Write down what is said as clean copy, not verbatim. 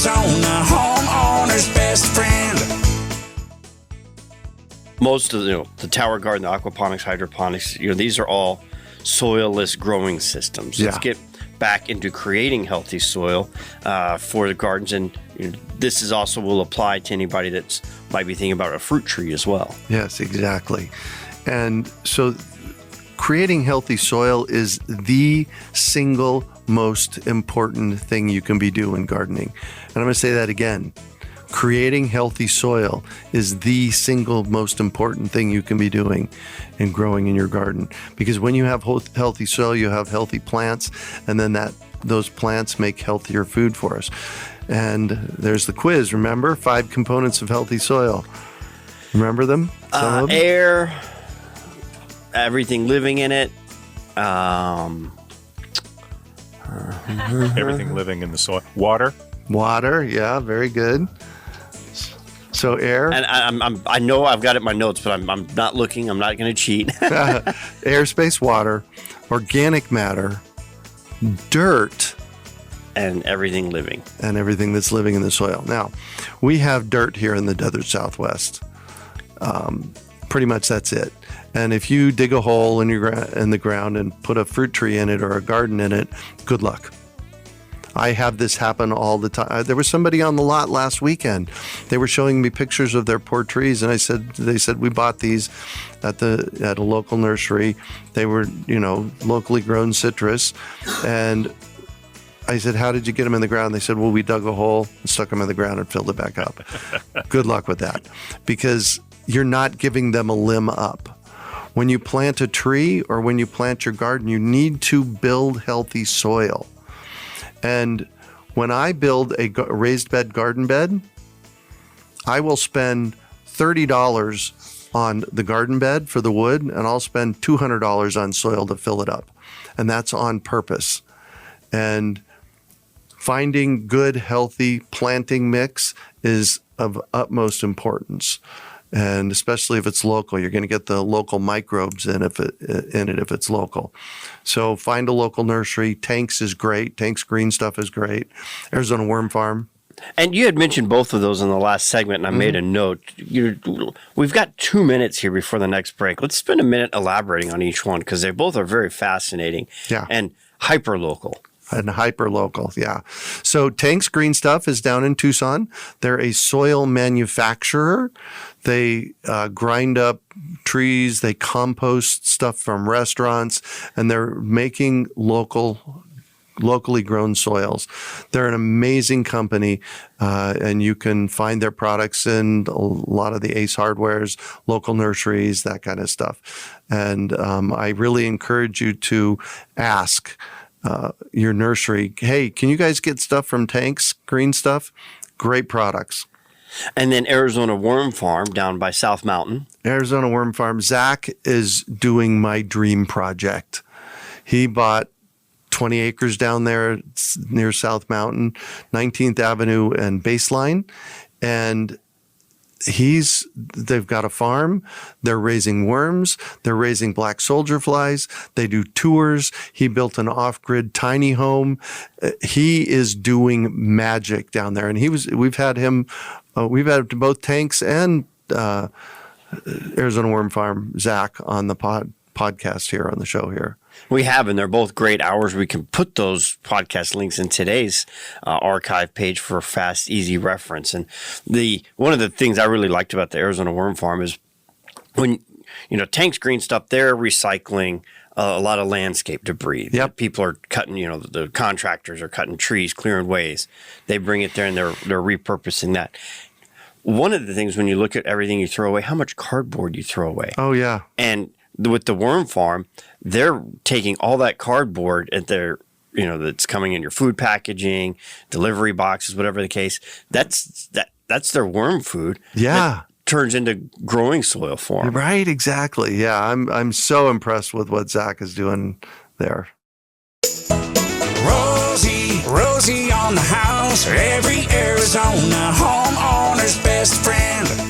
Arizona, homeowner's best friend. Most of the tower garden, the aquaponics, hydroponics, these are all soilless growing systems. Yeah. Let's get back into creating healthy soil for the gardens, and this is also will apply to anybody that's might be thinking about a fruit tree as well. Yes, exactly. And so creating healthy soil is the single most important thing you can be doing gardening. And I'm going to say that again. Creating healthy soil is the single most important thing you can be doing in growing in your garden. Because when you have healthy soil, you have healthy plants, and then those plants make healthier food for us. And there's the quiz, remember? 5 components of healthy soil. Remember them? Some of them? Air, everything living in it. Everything living in the soil. Water. Water, yeah, very good. So air. And I know I've got it in my notes, but I'm not looking. I'm not going to cheat. Air, space, water, organic matter, dirt, and everything living. And everything that's living in the soil. Now, we have dirt here in the desert Southwest. Pretty much that's it. And if you dig a hole in the ground and put a fruit tree in it or a garden in it, good luck. I have this happen all the time. There was somebody on the lot last weekend. They were showing me pictures of their poor trees, and they said we bought these at a local nursery. They were, locally grown citrus, and I said, how did you get them in the ground? They said, well, we dug a hole and stuck them in the ground and filled it back up. Good luck with that, because you're not giving them a limb up. When you plant a tree or when you plant your garden, you need to build healthy soil. And when I build a raised bed garden bed, I will spend $30 on the garden bed for the wood, and I'll spend $200 on soil to fill it up. And that's on purpose. And finding good, healthy planting mix is of utmost importance. And especially if it's local, you're going to get the local microbes in it if it's local. So find a local nursery. Tanks is great. Tanks Green Stuff is great. Arizona Worm Farm. And you had mentioned both of those in the last segment, and I made a note. We've got 2 minutes here before the next break. Let's spend a minute elaborating on each one, because they both are very fascinating and hyper-local. And hyper-local, yeah. So Tanks Green Stuff is down in Tucson. They're a soil manufacturer. They grind up trees. They compost stuff from restaurants, and they're making locally grown soils. They're an amazing company, and you can find their products in a lot of the Ace Hardwares, local nurseries, that kind of stuff. And I really encourage you to ask your nursery, hey, can you guys get stuff from Tanks Green Stuff? Great products. And then Arizona Worm Farm down by South Mountain. Arizona Worm Farm. Zach is doing my dream project. He bought 20 acres down there near South Mountain, 19th Avenue and Baseline. And they've got a farm. They're raising worms. They're raising black soldier flies. They do tours. He built an off-grid tiny home. He is doing magic down there. And we've had both Tanks and Arizona Worm Farm, Zach, on the podcast here on the show here. We have, and they're both great hours. We can put those podcast links in today's archive page for fast, easy reference. And one of the things I really liked about the Arizona Worm Farm is when, Tanks Green Stuff, they're recycling a lot of landscape debris. Yep. People are cutting, the contractors are cutting trees, clearing ways. They bring it there and they're repurposing that. One of the things when you look at everything you throw away, how much cardboard you throw away. Oh, yeah. And with the worm farm, they're taking all that cardboard that's coming in your food packaging, delivery boxes, whatever the case. That's their worm food. Yeah. That turns into growing soil for them. Right, exactly. Yeah, I'm so impressed with what Zach is doing there. Rosie on the house, every Arizona homeowner's best friend.